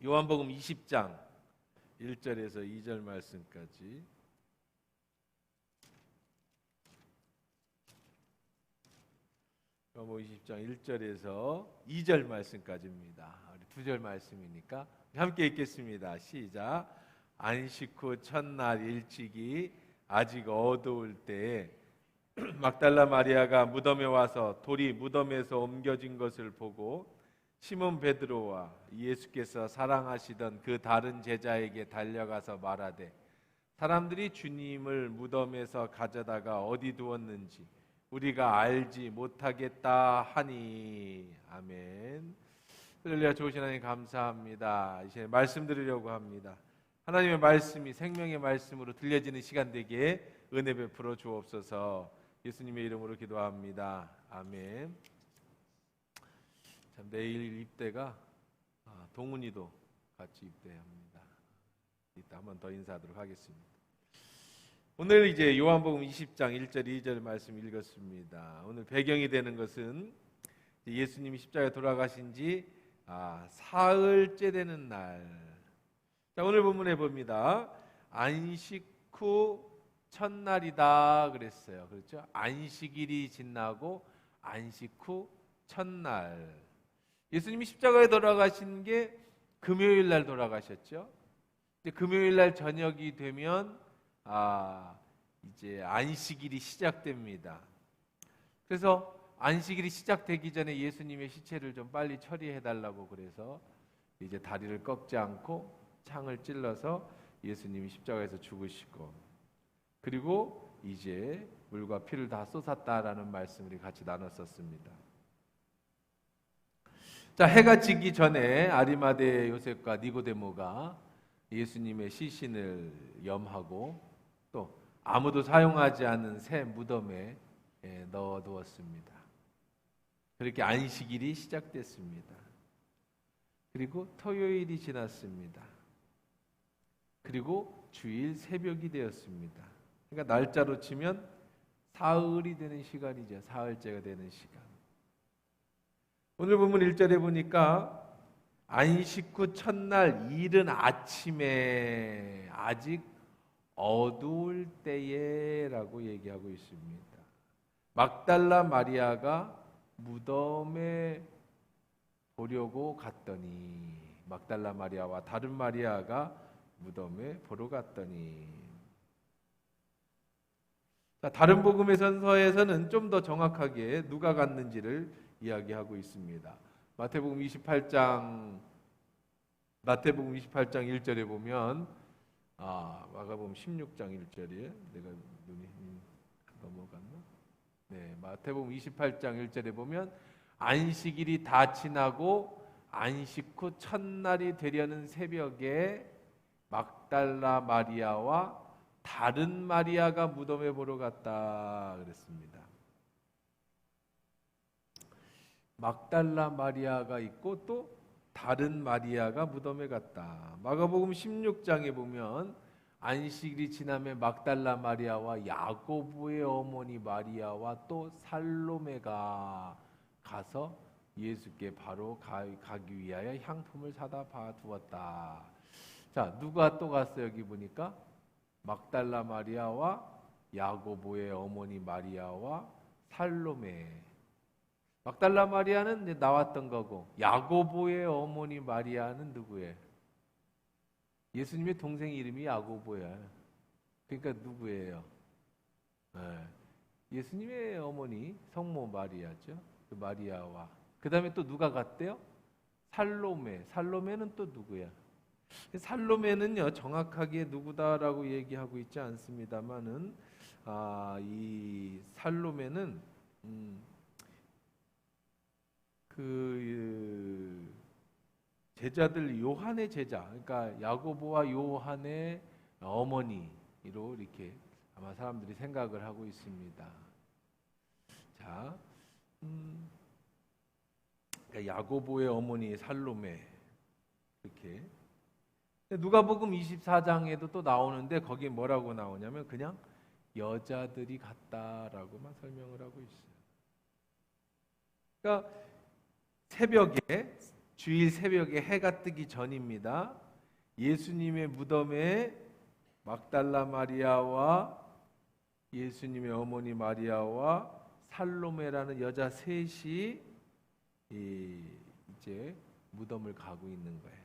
요한복음 20장 1절에서 2절 말씀까지. 요한복음 20장 1절에서 2절 말씀까지입니다. 우리 2절 말씀이니까 함께 읽겠습니다. 시작. 안식 후 첫날 일찍이 아직 어두울 때에 막달라 마리아가 무덤에 와서 돌이 무덤에서 옮겨진 것을 보고 시몬 베드로와 예수께서 사랑하시던 그 다른 제자에게 달려가서 말하되 사람들이 주님을 무덤에서 가져다가 어디 두었는지 우리가 알지 못하겠다 하니. 아멘. 할렐루야. 좋으신 하나님 감사합니다. 이제 말씀 드리려고 합니다. 하나님의 말씀이 생명의 말씀으로 들려지는 시간 되게 은혜 베풀어 주옵소서. 예수님의 이름으로 기도합니다. 아멘. 참, 내일 입대가 동훈이도 같이 입대합니다. 이따 한번 더 인사하도록 하겠습니다. 오늘 이제 요한복음 20장 1절 2절 말씀 읽었습니다. 오늘 배경이 되는 것은 예수님이 십자가에 돌아가신 지 사흘째 되는 날. 자, 오늘 본문에 봅니다. 안식 후 첫날이다 그랬어요. 그렇죠? 안식일이 지나고 안식 후 첫날. 예수님이 십자가에 돌아가신 게 금요일 날 돌아가셨죠. 이제 금요일 날 저녁이 되면 이제 안식일이 시작됩니다. 그래서 안식일이 시작되기 전에 예수님의 시체를 좀 빨리 처리해 달라고 그래서 이제 다리를 꺾지 않고 창을 찔러서 예수님이 십자가에서 죽으시고, 그리고 이제 물과 피를 다 쏟았다라는 말씀을 같이 나눴었습니다. 자, 해가 지기 전에 아리마대 요셉과 니고데모가 예수님의 시신을 염하고 또 아무도 사용하지 않은 새 무덤에 넣어두었습니다. 그렇게 안식일이 시작됐습니다. 그리고 토요일이 지났습니다. 그리고 주일 새벽이 되었습니다. 그러니까 날짜로 치면 사흘이 되는 시간이죠. 사흘째가 되는 시간. 오늘 본문 1절에 보니까 안식 후 첫날 이른 아침에 아직 어두울 때에 라고 얘기하고 있습니다. 막달라 마리아가 무덤에 보려고 갔더니, 막달라 마리아와 다른 마리아가 무덤에 보러 갔더니. 자, 다른 복음의 선서에서는 좀 더 정확하게 누가 갔는지를 이야기하고 있습니다. 마태복음 28장 1절에 보면 마가복음 16장 1절에 내가 눈이 넘어갔나? 네, 마태복음 28장 1절에 보면 안식일이 다 지나고 안식 후 첫날이 되려는 새벽에 막달라 마리아와 다른 마리아가 무덤에 보러 갔다 그랬습니다. 막달라 마리아가 있고 또 다른 마리아가 무덤에 갔다. 마가복음 16장에 보면 안식일이 지나면 막달라 마리아와 야고보의 어머니 마리아와 또 살로메가 가서 예수께 바로 가기 위하여 향품을 사다 봐두었다. 자, 누가 또 갔어요? 여기 보니까 막달라 마리아와 야고보의 어머니 마리아와 살로메. 막달라 마리아는 이제 나왔던 거고, 야고보의 어머니 마리아는 누구예요? 예수님의 동생 이름이 야고보야. 그러니까 누구예요? 네. 예수님의 어머니 성모 마리아죠. 그 마리아와 그 다음에 또 누가 갔대요? 살로메. 살로메는 또 누구야? 살로메는요 정확하게 누구다라고 얘기하고 있지 않습니다만은 이 살로메는 그 제자들 요한의 제자, 그러니까 야고보와 요한의 어머니로 이렇게 아마 사람들이 생각을 하고 있습니다. 자, 그러니까 야고보의 어머니 살로메 이렇게. 누가복음 24장에도 또 나오는데 거기에 뭐라고 나오냐면 그냥 여자들이 갔다라고만 설명을 하고 있어요. 그러니까 새벽에 주일 새벽에 해가 뜨기 전입니다. 예수님의 무덤에 막달라 마리아와 예수님의 어머니 마리아와 살로메라는 여자 셋이 이제 무덤을 가고 있는 거예요.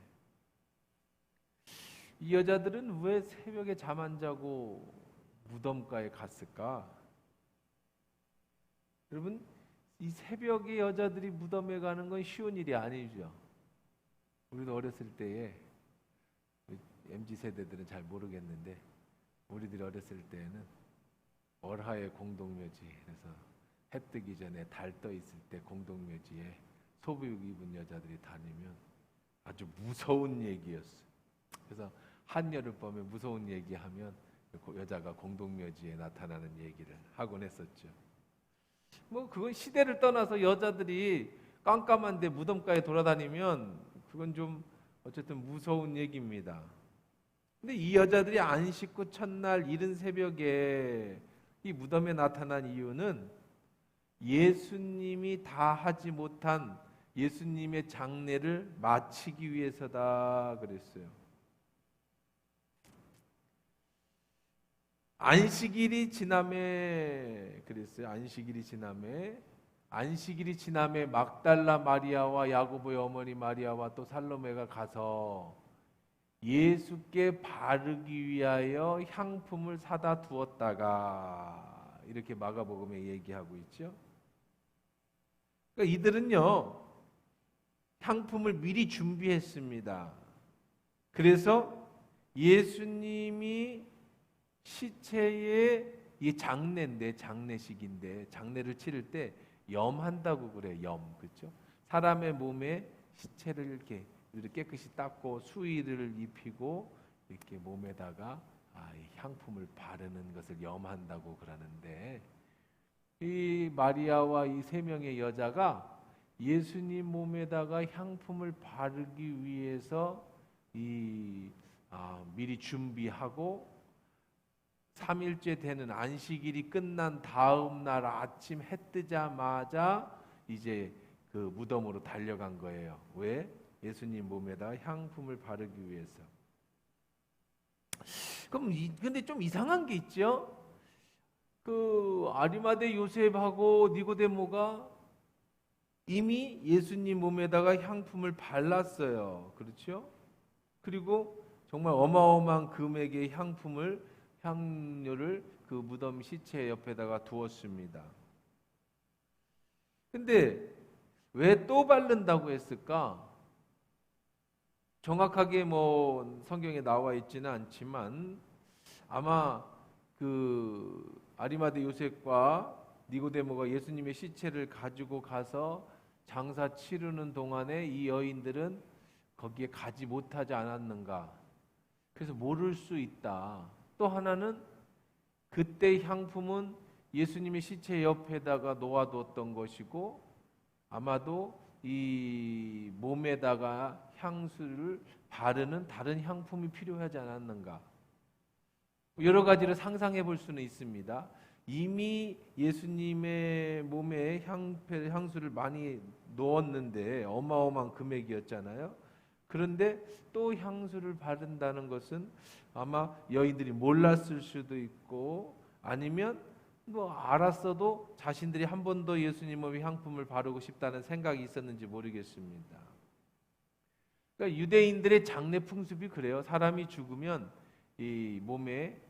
이 여자들은 왜 새벽에 잠 안 자고 무덤가에 갔을까? 여러분, 이 새벽에 여자들이 무덤에 가는 건 쉬운 일이 아니죠. 우리도 어렸을 때에 MZ세대들은 잘 모르겠는데 우리들이 어렸을 때에는 월하의 공동묘지, 그래서 해 뜨기 전에 달 떠 있을 때 공동묘지에 소복 입은 여자들이 다니면 아주 무서운 얘기였어요. 그래서 한여름 밤에 무서운 얘기하면 여자가 공동묘지에 나타나는 얘기를 하곤 했었죠. 뭐 그건 시대를 떠나서 여자들이 깜깜한데 무덤가에 돌아다니면 그건 좀 어쨌든 무서운 얘기입니다. 근데 이 여자들이 안식 후 첫날 이른 새벽에 이 무덤에 나타난 이유는 예수님이 다 하지 못한 예수님의 장례를 마치기 위해서다 그랬어요. 안식일이 지남에 그랬어요. 안식일이 지남에 막달라 마리아와 야고보의 어머니 마리아와 또 살로메가 가서 예수께 바르기 위하여 향품을 사다 두었다가, 이렇게 마가복음에 얘기하고 있죠. 그러니까 이들은요 향품을 미리 준비했습니다. 그래서 예수님이 시체에, 이 장례인데, 장례식인데 장례를 치를 때 염한다고 그래. 염, 그렇죠? 사람의 몸에 시체를 이렇게 깨끗이 닦고 수의를 입히고 이렇게 몸에다가 이 향품을 바르는 것을 염한다고 그러는데, 이 마리아와 이 세 명의 여자가 예수님 몸에다가 향품을 바르기 위해서 미리 준비하고 3일째 되는 안식일이 끝난 다음 날 아침 해 뜨자마자 이제 그 무덤으로 달려간 거예요. 왜? 예수님 몸에다 향품을 바르기 위해서. 그럼 근데 좀 이상한 게 있죠. 그 아리마대 요셉하고 니고데모가 이미 예수님 몸에다가 향품을 발랐어요. 그렇죠? 그리고 정말 어마어마한 금액의 향료를 그 무덤 시체 옆에다가 두었습니다. 근데 왜 또 바른다고 했을까? 정확하게 뭐 성경에 나와 있지는 않지만 아마 그 아리마대 요셉과 니고데모가 예수님의 시체를 가지고 가서 장사 치르는 동안에 이 여인들은 거기에 가지 못하지 않았는가. 그래서 모를 수 있다. 또 하나는 그때 향품은 예수님의 시체 옆에다가 놓아뒀던 것이고 아마도 이 몸에다가 향수를 바르는 다른 향품이 필요하지 않았는가. 여러 가지를 상상해 볼 수는 있습니다. 이미 예수님의 몸에 향수를 많이 넣었는데 어마어마한 금액이었잖아요. 그런데 또 향수를 바른다는 것은 아마 여인들이 몰랐을 수도 있고 아니면 뭐 알았어도 자신들이 한 번 더 예수님 몸에 향품을 바르고 싶다는 생각이 있었는지 모르겠습니다. 그러니까 유대인들의 장례 풍습이 그래요. 사람이 죽으면 이 몸을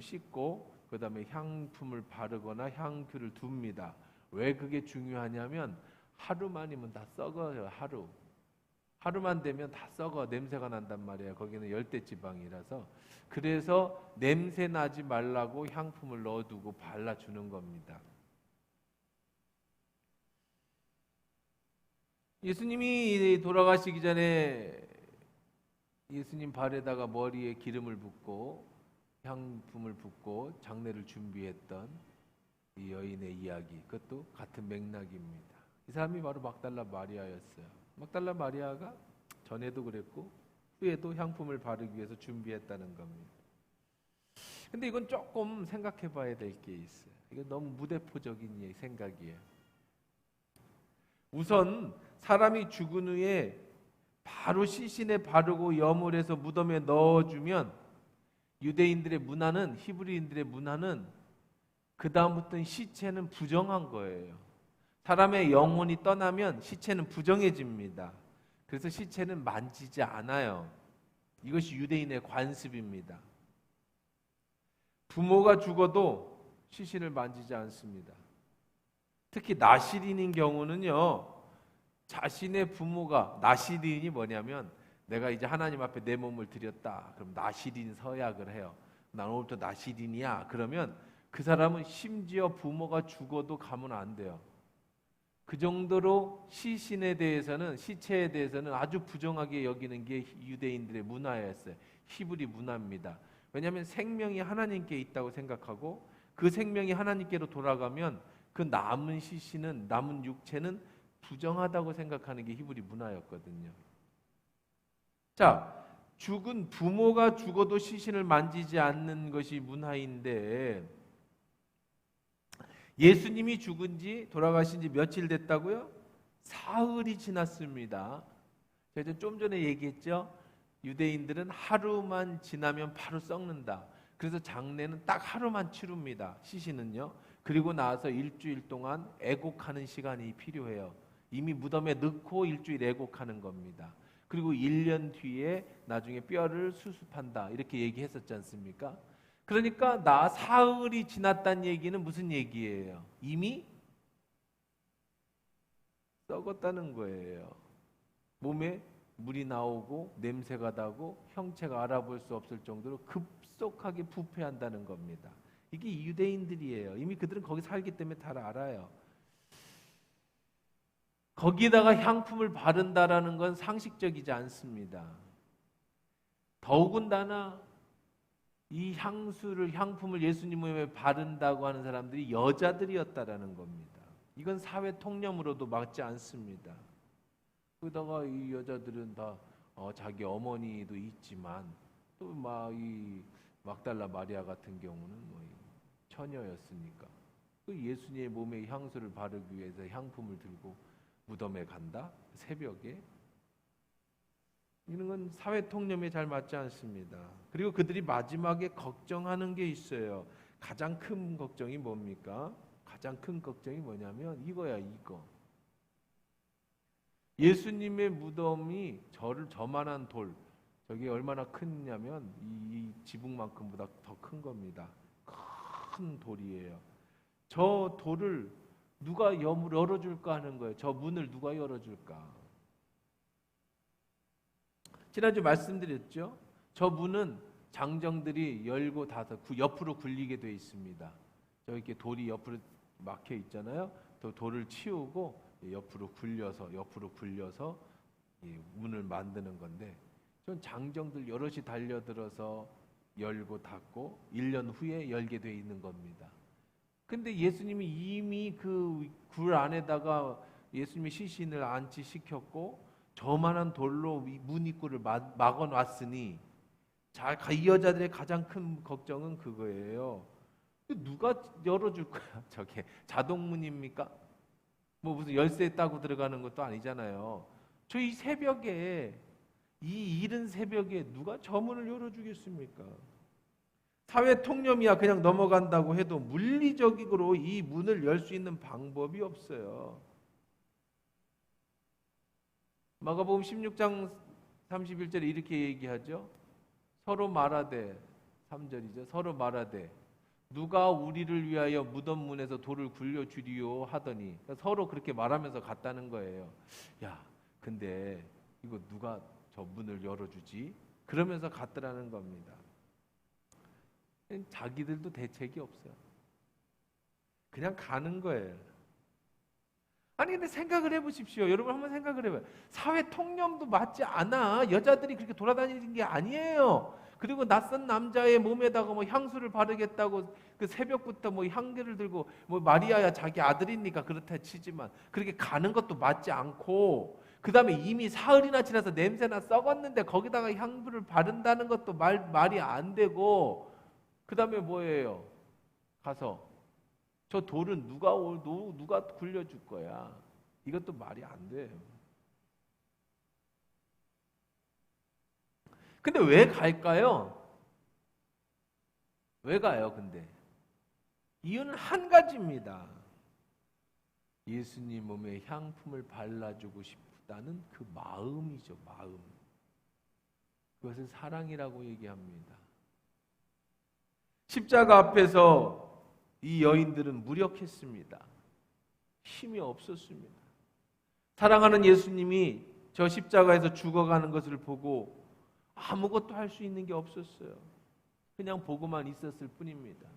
씻고 그 다음에 향품을 바르거나 향큐를 둡니다. 왜 그게 중요하냐면 하루만이면 다 썩어요. 하루만 되면 다 썩어. 냄새가 난단 말이에요. 거기는 열대지방이라서. 그래서 냄새 나지 말라고 향품을 넣어두고 발라주는 겁니다. 예수님이 돌아가시기 전에 예수님 발에다가 머리에 기름을 붓고 향품을 붓고 장례를 준비했던 이 여인의 이야기, 그것도 같은 맥락입니다. 이 사람이 바로 막달라 마리아였어요. 막달라 마리아가 전에도 그랬고 후에도 향품을 바르기 위해서 준비했다는 겁니다. 근데 이건 조금 생각해 봐야 될 게 있어요. 이건 너무 무대포적인 생각이에요. 우선 사람이 죽은 후에 바로 시신에 바르고 여물해서 무덤에 넣어주면 유대인들의 문화는, 히브리인들의 문화는 그 다음부터는 시체는 부정한 거예요. 사람의 영혼이 떠나면 시체는 부정해집니다. 그래서 시체는 만지지 않아요. 이것이 유대인의 관습입니다. 부모가 죽어도 시신을 만지지 않습니다. 특히 나시린인 경우는요, 자신의 부모가, 나시린이 뭐냐면 내가 이제 하나님 앞에 내 몸을 드렸다. 그럼 나시린 서약을 해요. 난 오늘부터 나시린이야. 그러면 그 사람은 심지어 부모가 죽어도 가면 안 돼요. 그 정도로 시신에 대해서는, 시체에 대해서는 아주 부정하게 여기는 게 유대인들의 문화였어요. 히브리 문화입니다. 왜냐하면 생명이 하나님께 있다고 생각하고 그 생명이 하나님께로 돌아가면 그 남은 시신은, 남은 육체는 부정하다고 생각하는 게 히브리 문화였거든요. 자, 죽은 부모가 죽어도 시신을 만지지 않는 것이 문화인데 예수님이 죽은 지, 돌아가신 지 며칠 됐다고요? 사흘이 지났습니다. 제가 좀 전에 얘기했죠? 유대인들은 하루만 지나면 바로 썩는다. 그래서 장례는 딱 하루만 치릅니다. 시신은요. 그리고 나서 일주일 동안 애곡하는 시간이 필요해요. 이미 무덤에 넣고 일주일 애곡하는 겁니다. 그리고 1년 뒤에 나중에 뼈를 수습한다. 이렇게 얘기했었지 않습니까? 그러니까 나 사흘이 지났다는 얘기는 무슨 얘기예요? 이미 썩었다는 거예요. 몸에 물이 나오고 냄새가 나고 형체가 알아볼 수 없을 정도로 급속하게 부패한다는 겁니다. 이게 유대인들이에요. 이미 그들은 거기 살기 때문에 다 알아요. 거기다가 향품을 바른다라는 건 상식적이지 않습니다. 더군다나 이 향품을 예수님의 바른다고 하는 사람들이 여자들이었다라는 겁니다. 이건 사회 통념으로도 맞지 않습니다. 그러다가 이 여자들은 다 자기 어머니도 있지만 또 막 이 막달라 마리아 같은 경우는 뭐 처녀였으니까 그 예수님의 몸에 향수를 바르기 위해서 향품을 들고 무덤에 간다? 새벽에? 이런 건 사회 통념에 잘 맞지 않습니다. 그리고 그들이 마지막에 걱정하는 게 있어요. 가장 큰 걱정이 뭡니까? 가장 큰 걱정이 뭐냐면 이거야, 이거. 예수님의 무덤이 저만한 돌, 저게 얼마나 크냐면 이 지붕만큼보다 더 큰 겁니다. 큰 돌이에요. 저 돌을 누가 열어줄까 하는 거예요. 저 문을 누가 열어줄까? 지난주 말씀드렸죠. 저 문은 장정들이 열고 닫아 옆으로 굴리게 돼 있습니다. 저렇게 돌이 옆으로 막혀 있잖아요. 또 돌을 치우고 옆으로 굴려서 문을 만드는 건데, 전 장정들 여럿이 달려들어서 열고 닫고 1년 후에 열게 돼 있는 겁니다. 근데 예수님이 이미 그 굴 안에다가 예수님의 시신을 안치시켰고 저만한 돌로 문 입구를 막아놨으니 이 여자들의 가장 큰 걱정은 그거예요. 누가 열어줄 거야? 저게 자동문입니까? 뭐 무슨 열쇠 따고 들어가는 것도 아니잖아요. 저 이 새벽에, 이 이른 새벽에 누가 저 문을 열어주겠습니까? 사회 통념이야 그냥 넘어간다고 해도 물리적으로 이 문을 열 수 있는 방법이 없어요. 마가복음 16장 31절에 이렇게 얘기하죠. 서로 말하되, 3절이죠. 서로 말하되 누가 우리를 위하여 무덤 문에서 돌을 굴려주리요 하더니, 서로 그렇게 말하면서 갔다는 거예요. 야, 근데 이거 누가 저 문을 열어주지? 그러면서 갔더라는 겁니다. 자기들도 대책이 없어요. 그냥 가는 거예요. 아니 근데 생각을 해보십시오. 여러분 한번 생각을 해봐요. 사회 통념도 맞지 않아. 여자들이 그렇게 돌아다니는 게 아니에요. 그리고 낯선 남자의 몸에다가 뭐 향수를 바르겠다고 그 새벽부터 뭐 향기를 들고, 뭐 마리아야 자기 아들이니까 그렇다 치지만 그렇게 가는 것도 맞지 않고, 그 다음에 이미 사흘이나 지나서 냄새나 썩었는데 거기다가 향수를 바른다는 것도 말이 안 되고, 그 다음에 뭐예요? 가서 저 돌은 누가 굴려줄 거야? 이것도 말이 안 돼요. 근데 왜 갈까요? 왜 가요, 근데? 이유는 한 가지입니다. 예수님 몸에 향품을 발라주고 싶다는 그 마음이죠, 마음. 그것을 사랑이라고 얘기합니다. 십자가 앞에서 이 여인들은 무력했습니다. 힘이 없었습니다. 사랑하는 예수님이 저 십자가에서 죽어가는 것을 보고 아무것도 할 수 있는 게 없었어요. 그냥 보고만 있었을 뿐입니다.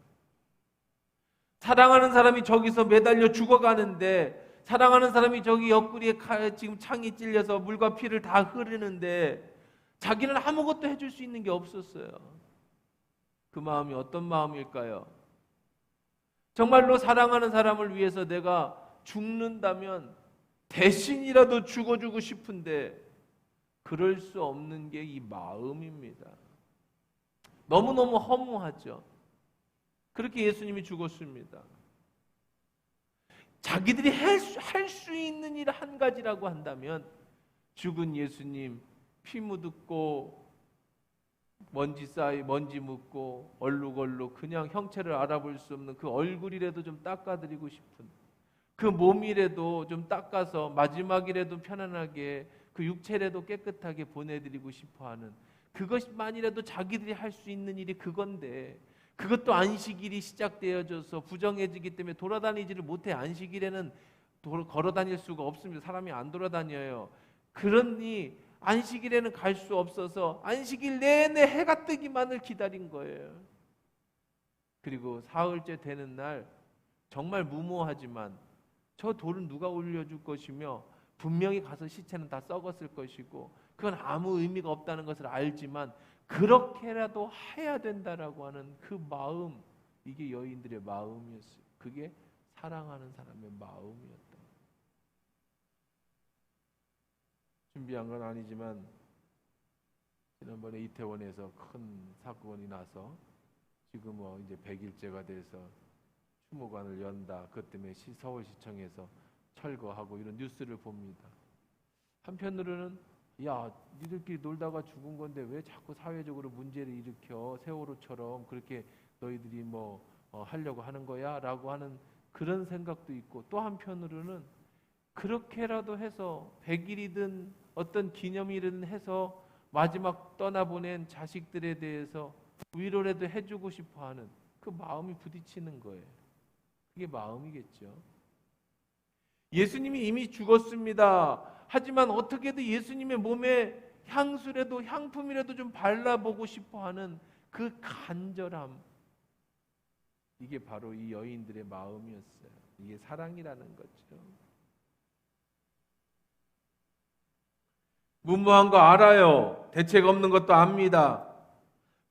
사랑하는 사람이 저기서 매달려 죽어가는데, 사랑하는 사람이 저기 옆구리에 지금 창이 찔려서 물과 피를 다 흐르는데 자기는 아무것도 해줄 수 있는 게 없었어요. 그 마음이 어떤 마음일까요? 정말로 사랑하는 사람을 위해서 내가 죽는다면 대신이라도 죽어주고 싶은데 그럴 수 없는 게 이 마음입니다. 너무너무 허무하죠. 그렇게 예수님이 죽었습니다. 자기들이 할 수 있는 일 한 가지라고 한다면 죽은 예수님 피 묻고 먼지 묻고 얼룩얼룩 그냥 형체를 알아볼 수 없는 그 얼굴이라도 좀 닦아드리고 싶은, 그 몸이라도 좀 닦아서 마지막이라도 편안하게 그 육체라도 깨끗하게 보내드리고 싶어하는, 그것만이라도 자기들이 할 수 있는 일이 그건데, 그것도 안식일이 시작되어져서 부정해지기 때문에 돌아다니지를 못해. 안식일에는 걸어 다닐 수가 없습니다. 사람이 안 돌아다녀요. 그러니 안식일에는 갈 수 없어서 안식일 내내 해가 뜨기만을 기다린 거예요. 그리고 사흘째 되는 날 정말 무모하지만 저 돌은 누가 올려줄 것이며 분명히 가서 시체는 다 썩었을 것이고 그건 아무 의미가 없다는 것을 알지만 그렇게라도 해야 된다라고 하는 그 마음, 이게 여인들의 마음이었어요. 그게 사랑하는 사람의 마음이었다. 준비한 건 아니지만 지난번에 이태원에서 큰 사건이 나서 지금 이제 100일째가 돼서 추모관을 연다. 그것 때문에 서울시청에서 철거하고 이런 뉴스를 봅니다. 한편으로는 야, 니들끼리 놀다가 죽은 건데 왜 자꾸 사회적으로 문제를 일으켜? 세월호처럼 그렇게 너희들이 하려고 하는 거야? 라고 하는 그런 생각도 있고, 또 한편으로는 그렇게라도 해서 100일이든 어떤 기념일이든 해서 마지막 떠나보낸 자식들에 대해서 위로라도 해주고 싶어하는 그 마음이 부딪히는 거예요. 그게 마음이겠죠. 예수님이 이미 죽었습니다. 하지만 어떻게든 예수님의 몸에 향수라도 향품이라도 좀 발라보고 싶어하는 그 간절함, 이게 바로 이 여인들의 마음이었어요. 이게 사랑이라는 거죠. 무모한 거 알아요. 대책 없는 것도 압니다.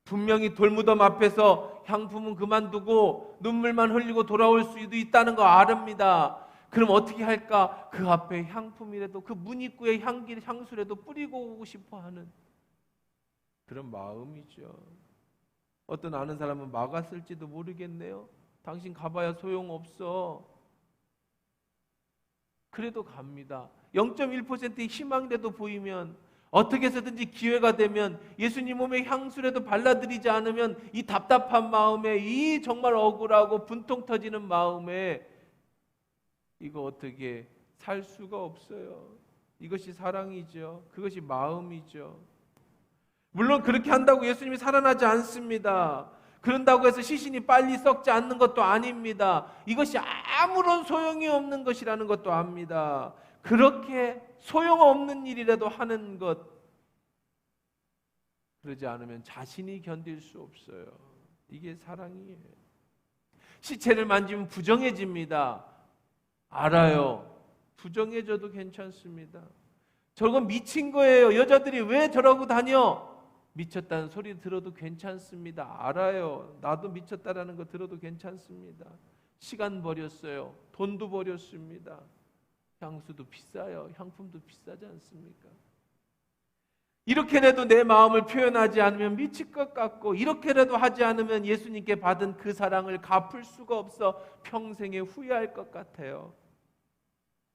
분명히 돌무덤 앞에서 향품은 그만두고 눈물만 흘리고 돌아올 수도 있다는 거 아릅니다. 그럼 어떻게 할까? 그 앞에 향품이라도, 그 문입구에 향수라도 뿌리고 오고 싶어하는 그런 마음이죠. 어떤 아는 사람은 막았을지도 모르겠네요. 당신 가봐야 소용없어. 그래도 갑니다. 0.1%의 희망이라도 보이면, 어떻게 해서든지 기회가 되면 예수님 몸에 향수라도 발라드리지 않으면 이 답답한 마음에, 이 정말 억울하고 분통 터지는 마음에 이거 어떻게 살 수가 없어요. 이것이 사랑이죠. 그것이 마음이죠. 물론 그렇게 한다고 예수님이 살아나지 않습니다. 그런다고 해서 시신이 빨리 썩지 않는 것도 아닙니다. 이것이 아무런 소용이 없는 것이라는 것도 압니다. 그렇게 소용없는 일이라도 하는 것, 그러지 않으면 자신이 견딜 수 없어요. 이게 사랑이에요. 시체를 만지면 부정해집니다. 알아요. 부정해져도 괜찮습니다. 저건 미친 거예요. 여자들이 왜 저러고 다녀? 미쳤다는 소리 들어도 괜찮습니다. 알아요. 나도 미쳤다라는 거 들어도 괜찮습니다. 시간 버렸어요. 돈도 버렸습니다. 향수도 비싸요. 향품도 비싸지 않습니까? 이렇게라도 내 마음을 표현하지 않으면 미칠 것 같고, 이렇게라도 하지 않으면 예수님께 받은 그 사랑을 갚을 수가 없어 평생에 후회할 것 같아요.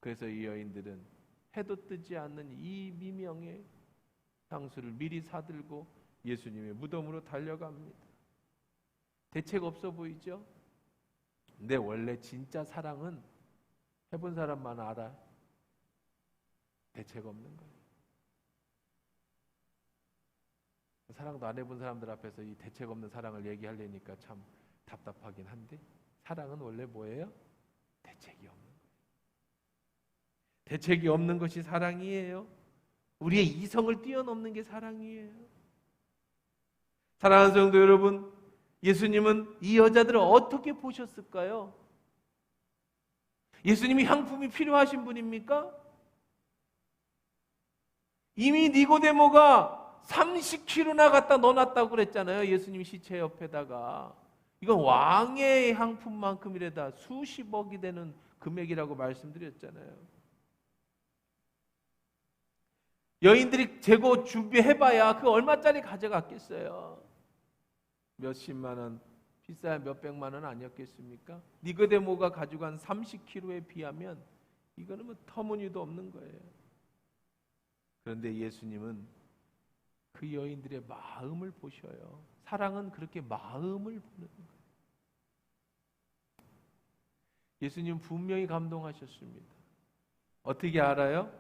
그래서 이 여인들은 해도 뜨지 않는 이 미명의 향수를 미리 사들고 예수님의 무덤으로 달려갑니다. 대책 없어 보이죠? 근데 원래 진짜 사랑은 해본 사람만 알아. 대책 없는 거예요. 사랑도 안 해본 사람들 앞에서 이 대책 없는 사랑을 얘기하려니까 참 답답하긴 한데, 사랑은 원래 뭐예요? 대책이 없는 거예요. 대책이 없는 것이 사랑이에요. 우리의 이성을 뛰어넘는 게 사랑이에요. 사랑하는 성도 여러분, 예수님은 이 여자들을 어떻게 보셨을까요? 예수님이 향품이 필요하신 분입니까? 이미 니고데모가 30kg나 갖다 넣어놨다고 그랬잖아요. 예수님 시체 옆에다가. 이건 왕의 향품만큼이라다 수십억이 되는 금액이라고 말씀드렸잖아요. 여인들이 재고 준비해봐야 그 얼마짜리 가져갔겠어요? 몇십만 원, 비싸야 몇백만 원 아니었겠습니까? 니고데모가 가져간 30kg에 비하면 이거는 뭐 터무니도 없는 거예요. 그런데 예수님은 그 여인들의 마음을 보셔요. 사랑은 그렇게 마음을 보는 거예요. 예수님 분명히 감동하셨습니다. 어떻게 알아요?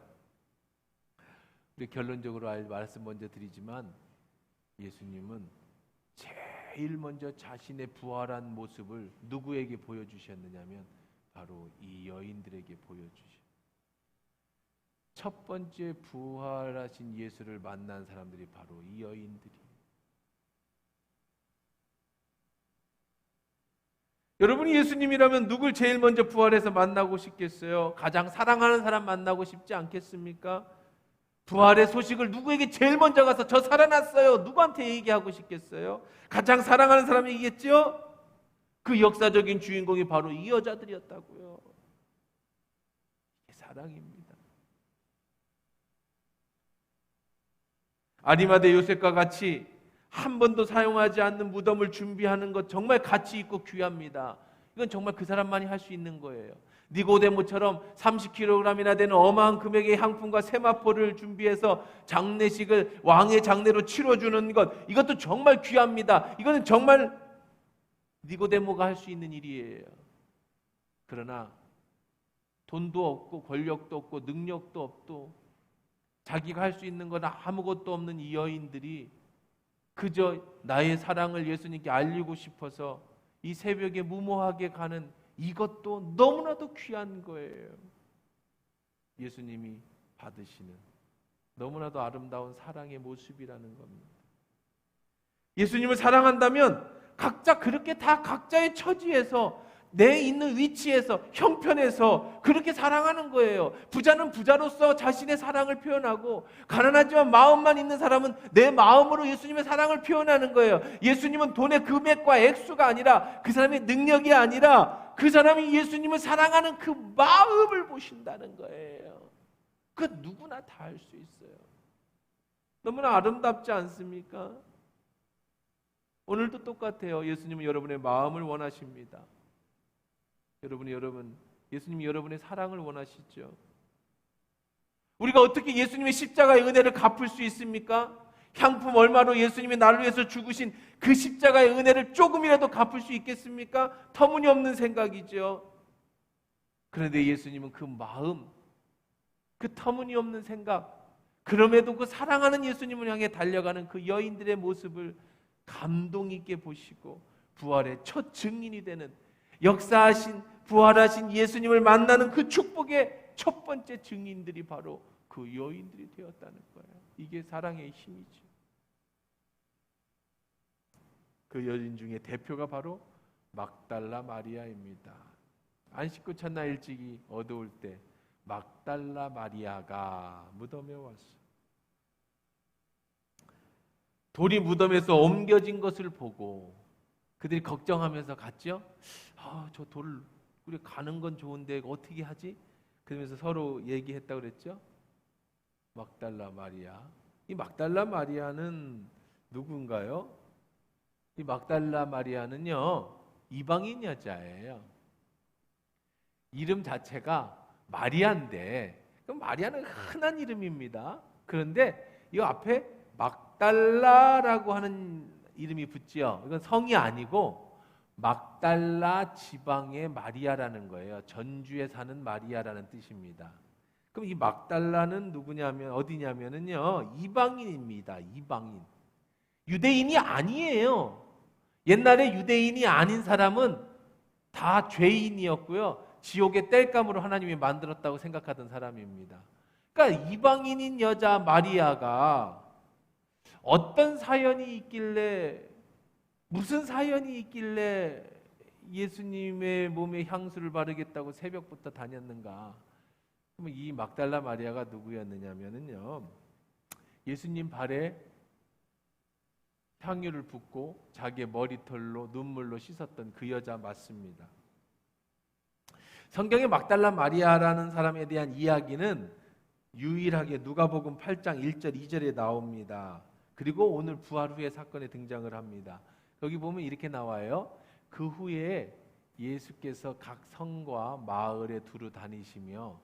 우리 결론적으로 말씀 먼저 드리지만, 예수님은 제일 먼저 자신의 부활한 모습을 누구에게 보여주셨느냐면 바로 이 여인들에게 보여주셨어요. 첫 번째 부활하신 예수를 만난 사람들이 바로 이 여인들이에요. 여러분이 예수님이라면 누굴 제일 먼저 부활해서 만나고 싶겠어요? 가장 사랑하는 사람 만나고 싶지 않겠습니까? 부활의 소식을 누구에게 제일 먼저 가서 저 살아났어요, 누구한테 얘기하고 싶겠어요? 가장 사랑하는 사람이 얘기했죠? 그 역사적인 주인공이 바로 이 여자들이었다고요. 이게 사랑입니다. 아리마대 요셉과 같이 한 번도 사용하지 않는 무덤을 준비하는 것 정말 가치 있고 귀합니다. 이건 정말 그 사람만이 할 수 있는 거예요. 니고데모처럼 30kg이나 되는 어마한 금액의 향품과 세마포를 준비해서 장례식을 왕의 장례로 치러주는 것, 이것도 정말 귀합니다. 이거는 정말 니고데모가 할 수 있는 일이에요. 그러나 돈도 없고 권력도 없고 능력도 없고 자기가 할 수 있는 건 아무것도 없는 이 여인들이 그저 나의 사랑을 예수님께 알리고 싶어서 이 새벽에 무모하게 가는 이것도 너무나도 귀한 거예요. 예수님이 받으시는 너무나도 아름다운 사랑의 모습이라는 겁니다. 예수님을 사랑한다면 각자 그렇게 다 각자의 처지에서 내 있는 위치에서 형편에서 그렇게 사랑하는 거예요. 부자는 부자로서 자신의 사랑을 표현하고, 가난하지만 마음만 있는 사람은 내 마음으로 예수님의 사랑을 표현하는 거예요. 예수님은 돈의 금액과 액수가 아니라, 그 사람의 능력이 아니라 그 사람이 예수님을 사랑하는 그 마음을 보신다는 거예요. 그 누구나 다 할 수 있어요. 너무나 아름답지 않습니까? 오늘도 똑같아요. 예수님은 여러분의 마음을 원하십니다. 예수님이 여러분의 사랑을 원하시죠. 우리가 어떻게 예수님의 십자가의 은혜를 갚을 수 있습니까? 향품 얼마로 예수님이 나를 위해서 죽으신 그 십자가의 은혜를 조금이라도 갚을 수 있겠습니까? 터무니없는 생각이죠. 그런데 예수님은 그 마음, 그 터무니없는 생각, 그럼에도 그 사랑하는 예수님을 향해 달려가는 그 여인들의 모습을 감동 있게 보시고 부활의 첫 증인이 되는, 역사하신 부활하신 예수님을 만나는 그 축복의 첫 번째 증인들이 바로 그 여인들이 되었다는 거예요. 이게 사랑의 힘이죠. 그 여인 중에 대표가 바로 막달라 마리아입니다. 안식 후 첫날 일찍이 어두울 때 막달라 마리아가 무덤에 왔어요. 돌이 무덤에서 옮겨진 것을 보고 그들이 걱정하면서 갔죠. 저 돌 우리 가는 건 좋은데 어떻게 하지? 그러면서 서로 얘기했다고 그랬죠. 막달라 마리아. 이 막달라 마리아는 누군가요? 이 막달라 마리아는요, 이방인 여자예요. 이름 자체가 마리아인데, 그럼 마리아는 흔한 이름입니다. 그런데 이 앞에 막달라라고 하는 이름이 붙지요. 이건 성이 아니고 막달라 지방의 마리아라는 거예요. 전주에 사는 마리아라는 뜻입니다. 그럼 이 막달라는 누구냐면 어디냐면은요, 이방인입니다. 이방인. 유대인이 아니에요. 옛날에 유대인이 아닌 사람은 다 죄인이었고요. 지옥의 땔감으로 하나님이 만들었다고 생각하던 사람입니다. 그러니까 이방인인 여자 마리아가 어떤 사연이 있길래, 무슨 사연이 있길래 예수님의 몸에 향수를 바르겠다고 새벽부터 다녔는가? 그러면 이 막달라 마리아가 누구였느냐면요, 예수님 발에 향유를 붓고 자기의 머리털로 눈물로 씻었던 그 여자 맞습니다. 성경에 막달라 마리아라는 사람에 대한 이야기는 유일하게 누가복음 8장 1절 2절에 나옵니다. 그리고 오늘 부활 후에 사건에 등장을 합니다. 거기 보면 이렇게 나와요. 그 후에 예수께서 각 성과 마을에 두루 다니시며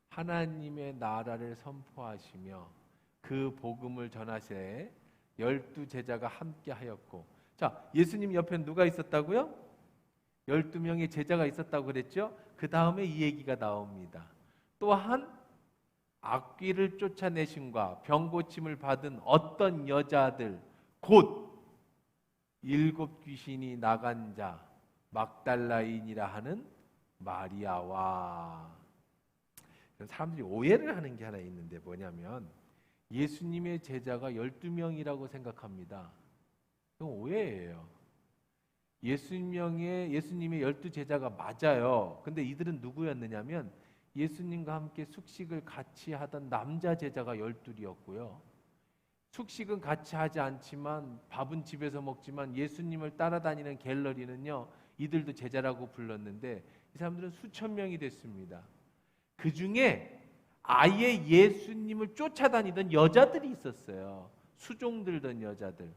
하나님의 나라를 선포하시며 그 복음을 전하세 12제자가 함께 하였고. 자, 예수님 옆에 누가 있었다고요? 12명의 제자가 있었다고 그랬죠? 그 다음에 이 얘기가 나옵니다. 또한 악귀를 쫓아내심과 병고침을 받은 어떤 여자들, 곧 7 귀신이 나간 자 막달라인이라 하는 마리아와. 사람들이 오해를 하는 게 하나 있는데 뭐냐면 예수님의 제자가 12명이라고 생각합니다. 그건 오해예요. 예수님의 12제자가 맞아요. 근데 이들은 누구였느냐면 예수님과 함께 숙식을 같이 하던 남자 제자가 12이었고요. 숙식은 같이 하지 않지만 밥은 집에서 먹지만 예수님을 따라다니는 갤러리는요, 이들도 제자라고 불렀는데 이 사람들은 수천 명이 됐습니다. 그 중에 아예 예수님을 쫓아다니던 여자들이 있었어요. 수종 들던 여자들.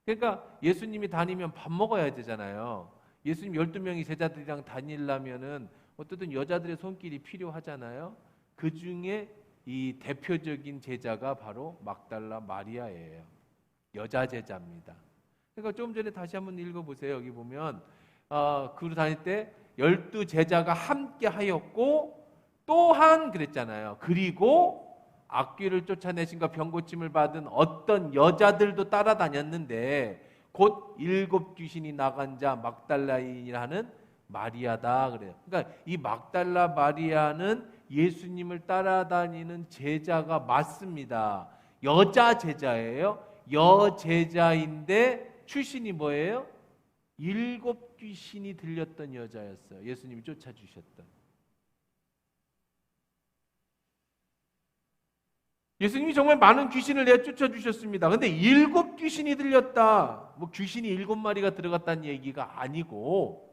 그러니까 예수님이 다니면 밥 먹어야 되잖아요. 예수님 12명이 제자들이랑 다니려면은 어쨌든 여자들의 손길이 필요하잖아요. 그 중에 이 대표적인 제자가 바로 막달라 마리아예요. 여자 제자입니다. 그러니까 좀 전에 다시 한번 읽어보세요. 여기 보면 그로 다닐 때 12제자가 함께 하였고 또한 그랬잖아요. 그리고 악귀를 쫓아내신과 병고침을 받은 어떤 여자들도 따라다녔는데 곧 7 귀신이 나간 자 막달라인이라는 마리아다 그래요. 그러니까 이 막달라 마리아는 예수님을 따라다니는 제자가 맞습니다. 여자 제자예요. 여제자인데 출신이 뭐예요? 7 귀신이 들렸던 여자였어요. 예수님이 쫓아주셨던. 예수님이 정말 많은 귀신을 내쫓아 주셨습니다. 근데 7 귀신이 들렸다. 뭐 귀신이 7마리가 들어갔다는 얘기가 아니고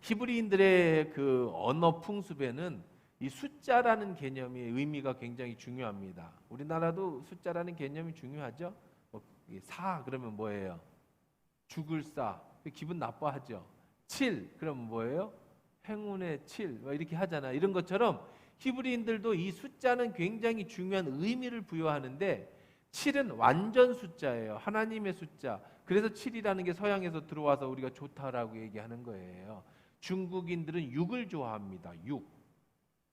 히브리인들의 그 언어 풍습에는 이 숫자라는 개념의 의미가 굉장히 중요합니다. 우리나라도 숫자라는 개념이 중요하죠. 뭐 4 그러면 뭐예요? 죽을 사. 기분 나빠하죠. 7 그러면 뭐예요? 행운의 7 이렇게 하잖아. 이런 것처럼 히브리인들도 이 숫자는 굉장히 중요한 의미를 부여하는데 7은 완전 숫자예요. 하나님의 숫자. 그래서 7이라는 게 서양에서 들어와서 우리가 좋다라고 얘기하는 거예요. 중국인들은 6을 좋아합니다.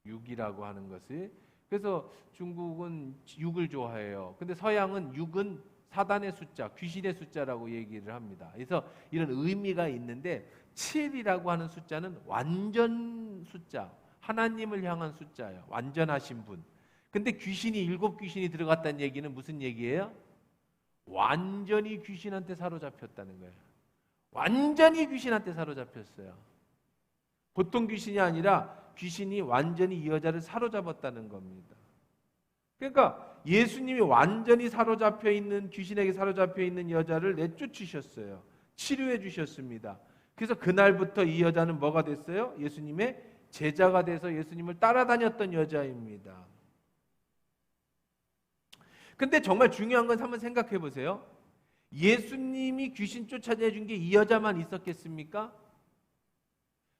6이라고 하는 것이. 그래서 중국은 6을 좋아해요. 근데 서양은 6은 사단의 숫자, 귀신의 숫자라고 얘기를 합니다. 그래서 이런 의미가 있는데 7이라고 하는 숫자는 완전 숫자. 하나님을 향한 숫자예요. 완전하신 분. 근데 귀신이 7 귀신이 들어갔다는 얘기는 무슨 얘기예요? 완전히 귀신한테 사로잡혔다는 거예요. 완전히 귀신한테 사로잡혔어요. 보통 귀신이 아니라 귀신이 완전히 이 여자를 사로잡았다는 겁니다. 그러니까 예수님이 완전히 사로잡혀 있는, 귀신에게 사로잡혀 있는 여자를 내쫓으셨어요. 치료해 주셨습니다. 그래서 그날부터 이 여자는 뭐가 됐어요? 예수님의 제자가 돼서 예수님을 따라다녔던 여자입니다. 근데 정말 중요한 건 한번 생각해 보세요. 예수님이 귀신 쫓아내준 게 이 여자만 있었겠습니까?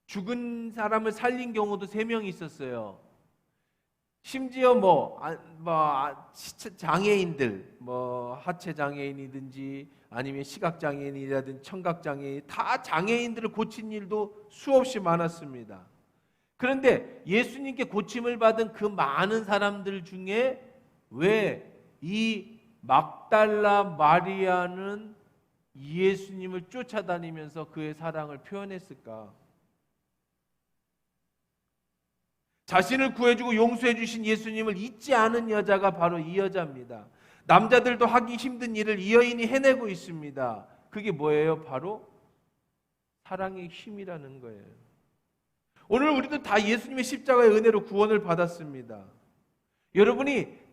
죽은 사람을 살린 경우도 3명이 있었어요. 심지어 장애인들, 하체 장애인이든지 아니면 시각 장애인이라든지 청각 장애인, 다 장애인들을 고친 일도 수없이 많았습니다. 그런데 예수님께 고침을 받은 그 많은 사람들 중에 왜 이 막달라 마리아는 예수님을 쫓아다니면서 그의 사랑을 표현했을까? 자신을 구해주고 용서해주신 예수님을 잊지 않은 여자가 바로 이 여자입니다. 남자들도 하기 힘든 일을 이 여인이 해내고 있습니다. 그게 뭐예요? 바로 사랑의 힘이라는 거예요. 오늘 우리도 다 예수님의 십자가의 은혜로 구원을 받았습니다. 여러분이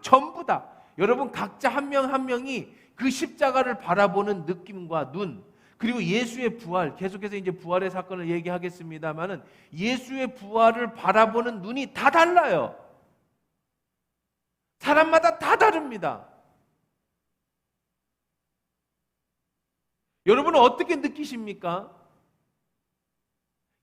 전부 다 여러분 각자 한 명 한 명이 그 십자가를 바라보는 느낌과 눈, 그리고 예수의 부활, 계속해서 이제 부활의 사건을 얘기하겠습니다만은 예수의 부활을 바라보는 눈이 다 달라요. 사람마다 다 다릅니다. 여러분은 어떻게 느끼십니까?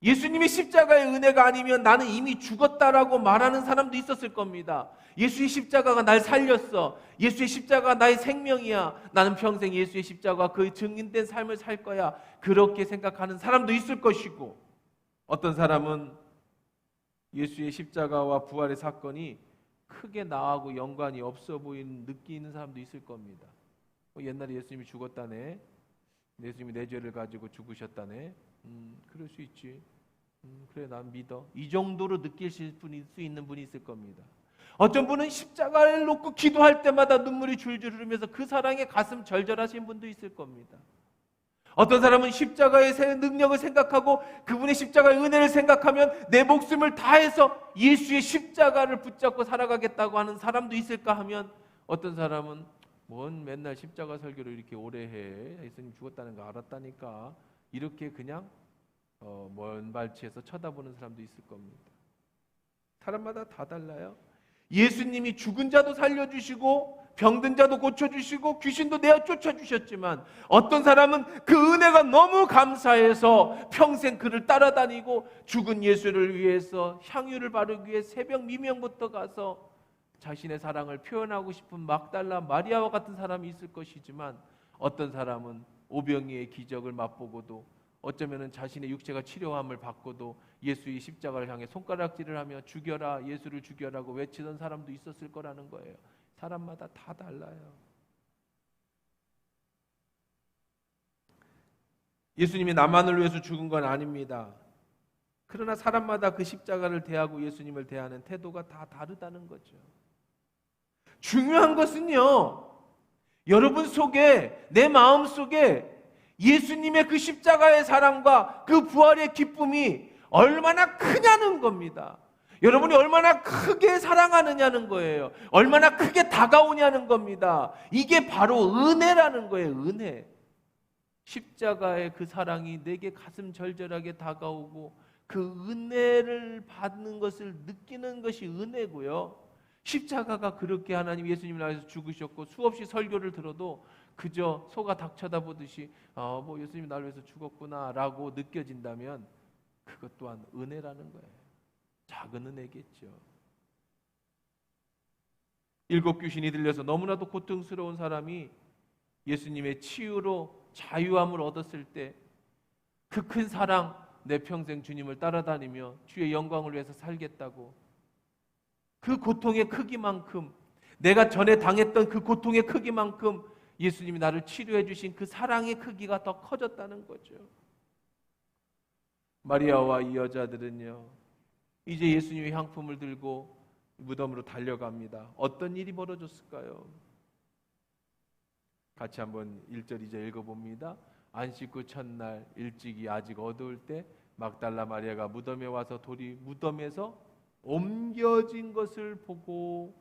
예수님의 십자가의 은혜가 아니면 나는 이미 죽었다라고 말하는 사람도 있었을 겁니다. 예수의 십자가가 날 살렸어. 예수의 십자가가 나의 생명이야. 나는 평생 예수의 십자가와 그 증인된 삶을 살 거야. 그렇게 생각하는 사람도 있을 것이고, 어떤 사람은 예수의 십자가와 부활의 사건이 크게 나하고 연관이 없어 보이는 느끼는 사람도 있을 겁니다. 옛날에 예수님이 죽었다네. 예수님이 내 죄를 가지고 죽으셨다네. 그럴 수 있지. 그래, 난 믿어. 이 정도로 느낄 수 있는 분이 있을 겁니다. 어떤 분은 십자가를 놓고 기도할 때마다 눈물이 줄줄 흐르면서 그 사랑에 가슴 절절하신 분도 있을 겁니다. 어떤 사람은 십자가의 능력을 생각하고 그분의 십자가의 은혜를 생각하면 내 목숨을 다해서 예수의 십자가를 붙잡고 살아가겠다고 하는 사람도 있을까 하면, 어떤 사람은 뭔 맨날 십자가 설교를 이렇게 오래 해. 예수님 죽었다는 거 알았다니까. 이렇게 그냥 먼 발치에서 쳐다보는 사람도 있을 겁니다. 사람마다 다 달라요. 예수님이 죽은 자도 살려주시고 병든 자도 고쳐주시고 귀신도 내어 쫓아주셨지만, 어떤 사람은 그 은혜가 너무 감사해서 평생 그를 따라다니고 죽은 예수를 위해서 향유를 바르기 위해 새벽 미명부터 가서 자신의 사랑을 표현하고 싶은 막달라 마리아와 같은 사람이 있을 것이지만, 어떤 사람은 오병이의 기적을 맛보고도 어쩌면 자신의 육체가 치료함을 받고도 예수의 십자가를 향해 손가락질을 하며 죽여라, 예수를 죽여라고 외치던 사람도 있었을 거라는 거예요. 사람마다 다 달라요. 예수님이 나만을 위해서 죽은 건 아닙니다. 그러나 사람마다 그 십자가를 대하고 예수님을 대하는 태도가 다 다르다는 거죠. 중요한 것은요, 여러분 속에, 내 마음 속에 예수님의 그 십자가의 사랑과 그 부활의 기쁨이 얼마나 크냐는 겁니다. 여러분이 얼마나 크게 사랑하느냐는 거예요. 얼마나 크게 다가오냐는 겁니다. 이게 바로 은혜라는 거예요. 은혜. 십자가의 그 사랑이 내게 가슴 절절하게 다가오고 그 은혜를 받는 것을 느끼는 것이 은혜고요. 십자가가 그렇게 하나님 예수님을 위해서 죽으셨고 수없이 설교를 들어도 그저 소가 닭 쳐다보듯이 예수님이 나를 위해서 죽었구나라고 느껴진다면 그것 또한 은혜라는 거예요. 작은 은혜겠죠. 7 귀신이 들려서 너무나도 고통스러운 사람이 예수님의 치유로 자유함을 얻었을 때 그 큰 사랑, 내 평생 주님을 따라다니며 주의 영광을 위해서 살겠다고, 그 고통의 크기만큼, 내가 전에 당했던 그 고통의 크기만큼 예수님이 나를 치료해 주신 그 사랑의 크기가 더 커졌다는 거죠. 마리아와 이 여자들은요, 이제 예수님의 향품을 들고 무덤으로 달려갑니다. 어떤 일이 벌어졌을까요? 같이 한번 1절 2절 읽어봅니다. 안식 후 첫날 일찍이 아직 어두울 때 막달라 마리아가 무덤에 와서 돌이 무덤에서 옮겨진 것을 보고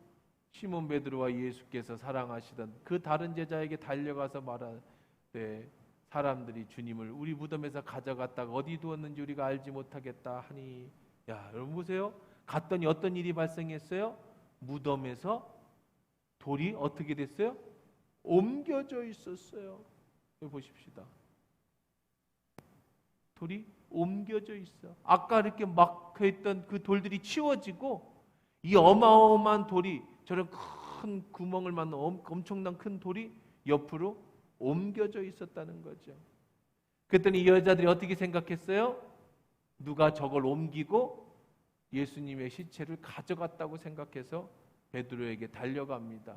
시몬 베드로와 예수께서 사랑하시던 그 다른 제자에게 달려가서 말하되, 사람들이 주님을 우리 무덤에서 가져갔다가 어디 두었는지 우리가 알지 못하겠다 하니. 야, 여러분 보세요. 갔더니 어떤 일이 발생했어요? 무덤에서 돌이 어떻게 됐어요? 옮겨져 있었어요. 여기 보십시다. 돌이 옮겨져 있어. 아까 이렇게 막혀있던 그 돌들이 치워지고 이 어마어마한 돌이, 저런 큰 구멍을 만든 엄청난 큰 돌이 옆으로 옮겨져 있었다는 거죠. 그랬더니 이 여자들이 어떻게 생각했어요? 누가 저걸 옮기고 예수님의 시체를 가져갔다고 생각해서 베드로에게 달려갑니다.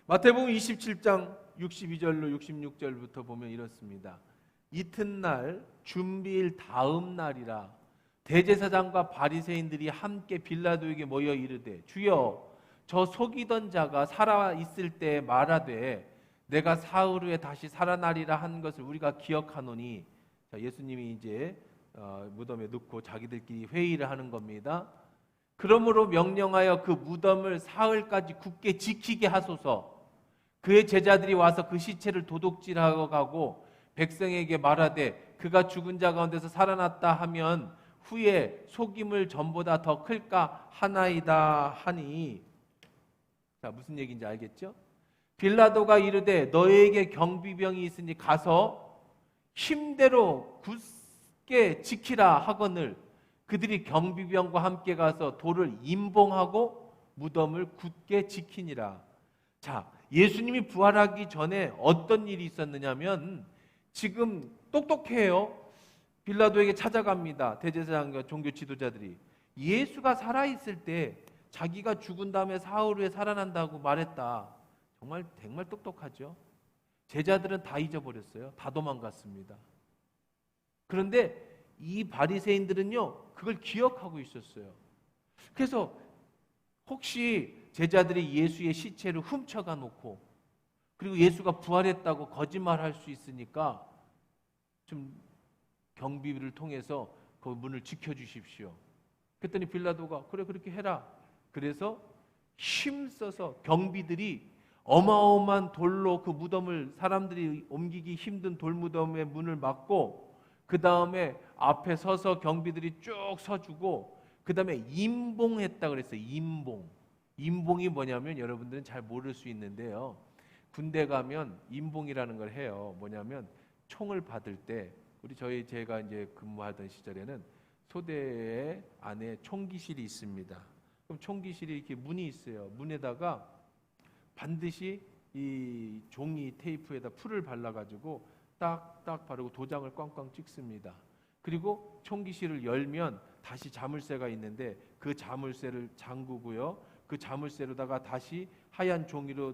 마태복음 27장 62절로 66절부터 보면 이렇습니다. 이튿날 준비일 다음 날이라 대제사장과 바리새인들이 함께 빌라도에게 모여 이르되 주여 저 속이던 자가 살아 있을 때 말하되 내가 사흘 후에 다시 살아나리라 한 것을 우리가 기억하노니, 자, 예수님이 이제 무덤에 넣고 자기들끼리 회의를 하는 겁니다. 그러므로 명령하여 그 무덤을 사흘까지 굳게 지키게 하소서. 그의 제자들이 와서 그 시체를 도둑질하고 가고 백성에게 말하되 그가 죽은 자 가운데서 살아났다 하면 후에 속임을 전보다 더 클까 하나이다 하니. 자, 무슨 얘기인지 알겠죠? 빌라도가 이르되 너에게 경비병이 있으니 가서 힘대로 굳게 지키라 하거늘 그들이 경비병과 함께 가서 돌을 임봉하고 무덤을 굳게 지키니라. 자, 예수님이 부활하기 전에 어떤 일이 있었느냐면, 지금 똑똑해요. 빌라도에게 찾아갑니다. 대제사장과 종교 지도자들이. 예수가 살아있을 때 자기가 죽은 다음에 사흘 후에 살아난다고 말했다. 정말 똑똑하죠. 제자들은 다 잊어버렸어요. 다 도망갔습니다. 그런데 이 바리새인들은요, 그걸 기억하고 있었어요. 그래서 혹시 제자들이 예수의 시체를 훔쳐가 놓고 그리고 예수가 부활했다고 거짓말할 수 있으니까 좀 경비를 통해서 그 문을 지켜주십시오. 그랬더니 빌라도가 그래 그렇게 해라. 그래서 힘써서 경비들이 어마어마한 돌로 그 무덤을, 사람들이 옮기기 힘든 돌무덤의 문을 막고, 그 다음에 앞에 서서 경비들이 쭉 서주고, 그 다음에 임봉했다 그랬어요. 임봉이 뭐냐면 여러분들은 잘 모를 수 있는데요, 군대 가면 임봉이라는 걸 해요. 뭐냐면 총을 받을 때, 제가 이제 근무하던 시절에는 소대 안에 총기실이 있습니다. 그럼 총기실이 이렇게 문이 있어요. 문에다가 반드시 이 종이 테이프에다 풀을 발라가지고 딱딱 바르고 도장을 꽝꽝 찍습니다. 그리고 총기실을 열면 다시 자물쇠가 있는데 그 자물쇠를 잠그고요. 그 자물쇠로다가 다시 하얀 종이로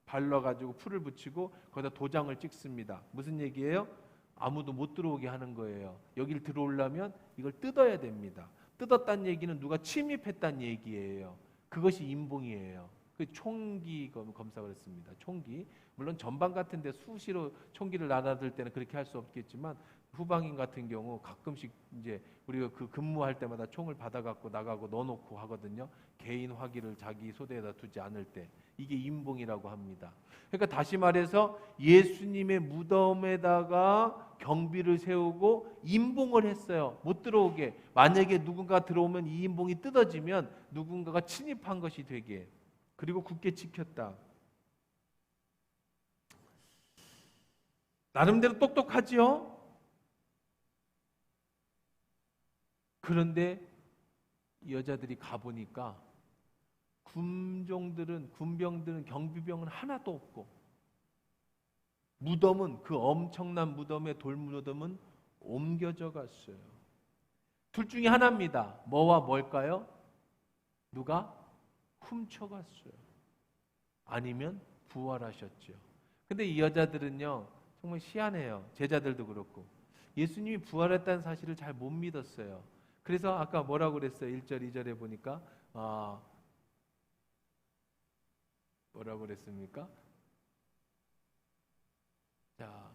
발라가지고 풀을 붙이고 거기다 도장을 찍습니다. 무슨 얘기예요? 아무도 못 들어오게 하는 거예요. 여길 들어오려면 이걸 뜯어야 됩니다. 뜯었다는 얘기는 누가 침입했다는 얘기예요. 그것이 임봉이에요. 그 총기 검사를 했습니다. 총기. 물론 전방 같은 데 수시로 총기를 날아들 때는 그렇게 할 수 없겠지만, 후방인 같은 경우 가끔씩 이제 우리가 그 근무할 때마다 총을 받아갖고 나가고 넣어놓고 하거든요. 개인 화기를 자기 소대에다 두지 않을 때. 이게 임봉이라고 합니다. 그러니까 다시 말해서 예수님의 무덤에다가 경비를 세우고 임봉을 했어요. 못 들어오게. 만약에 누군가 들어오면 이 임봉이 뜯어지면 누군가가 침입한 것이 되게. 그리고 굳게 지켰다. 나름대로 똑똑하지요? 그런데 여자들이 가보니까 군병들은 경비병은 하나도 없고, 무덤은, 그 엄청난 무덤의 돌무덤은 옮겨져 갔어요. 둘 중에 하나입니다. 뭐와 뭘까요? 누가 훔쳐갔어요. 아니면 부활하셨죠. 근데 이 여자들은요, 정말 희한해요. 제자들도 그렇고 예수님이 부활했다는 사실을 잘 못 믿었어요. 그래서 아까 뭐라고 그랬어요? 1절 2절에 보니까 뭐라고 그랬습니까? 자,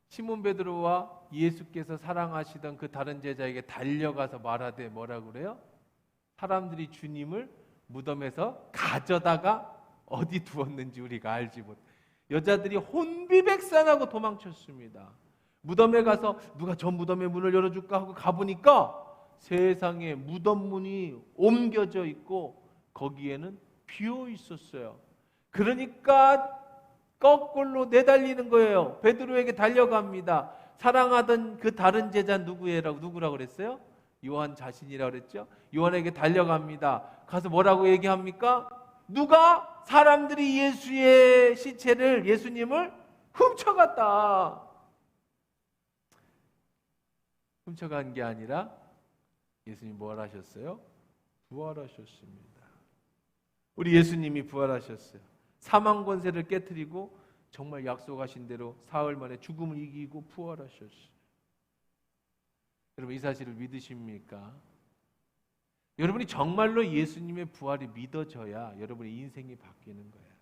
시몬 베드로와 예수께서 사랑하시던 그 다른 제자에게 달려가서 말하되 뭐라고 그래요? 사람들이 주님을 무덤에서 가져다가 어디 두었는지 우리가 알지 못. 여자들이 혼비백산하고 도망쳤습니다. 무덤에 가서 누가 저 무덤의 문을 열어줄까 하고 가보니까 세상에 무덤 문이 옮겨져 있고 거기에는 비어 있었어요. 그러니까 거꾸로 내달리는 거예요. 베드로에게 달려갑니다. 사랑하던 그 다른 제자 누구라고 그랬어요? 요한 자신이라고 그랬죠? 요한에게 달려갑니다. 가서 뭐라고 얘기합니까? 누가? 사람들이 예수의 시체를, 예수님을 훔쳐갔다. 훔쳐간 게 아니라 예수님이 뭘 하셨어요? 부활하셨습니다. 우리 예수님이 부활하셨어요. 사망 권세를 깨트리고 정말 약속하신 대로 사흘 만에 죽음을 이기고 부활하셨어요. 여러분 이 사실을 믿으십니까? 여러분이 정말로 예수님의 부활이 믿어져야 여러분의 인생이 바뀌는 거예요.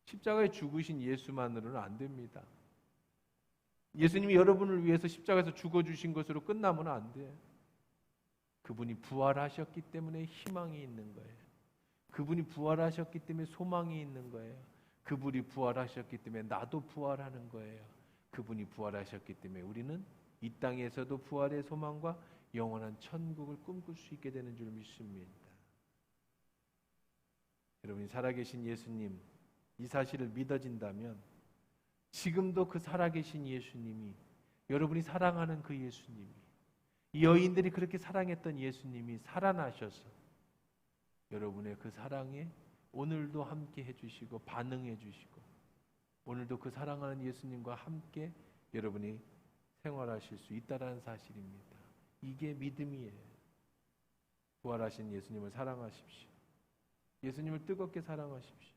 십자가에 죽으신 예수만으로는 안 됩니다. 예수님이 여러분을 위해서 십자가에서 죽어주신 것으로 끝나면 안 돼요. 그분이 부활하셨기 때문에 희망이 있는 거예요. 그분이 부활하셨기 때문에 소망이 있는 거예요. 그분이 부활하셨기 때문에 나도 부활하는 거예요. 그분이 부활하셨기 때문에 우리는 이 땅에서도 부활의 소망과 영원한 천국을 꿈꿀 수 있게 되는 줄 믿습니다. 여러분이 살아계신 예수님, 이 사실을 믿어진다면 지금도 그 살아계신 예수님이, 여러분이 사랑하는 그 예수님이, 이 여인들이 그렇게 사랑했던 예수님이 살아나셔서 여러분의 그 사랑에 오늘도 함께 해주시고 반응해 주시고 오늘도 그 사랑하는 예수님과 함께 여러분이 생활하실 수 있다는 사실입니다. 이게 믿음이에요. 부활하신 예수님을 사랑하십시오. 예수님을 뜨겁게 사랑하십시오.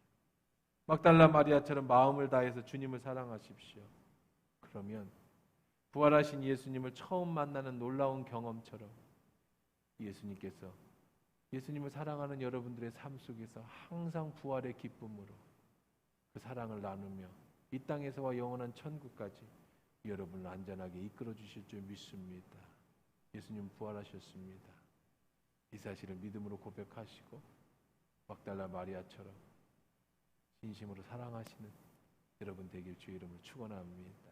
막달라 마리아처럼 마음을 다해서 주님을 사랑하십시오. 그러면 부활하신 예수님을 처음 만나는 놀라운 경험처럼 예수님께서 예수님을 사랑하는 여러분들의 삶 속에서 항상 부활의 기쁨으로 그 사랑을 나누며 이 땅에서와 영원한 천국까지 여러분을 안전하게 이끌어 주실 줄 믿습니다. 예수님 부활하셨습니다. 이 사실을 믿음으로 고백하시고 막달라 마리아처럼 진심으로 사랑하시는 여러분 되길 주의 이름으로 축원합니다.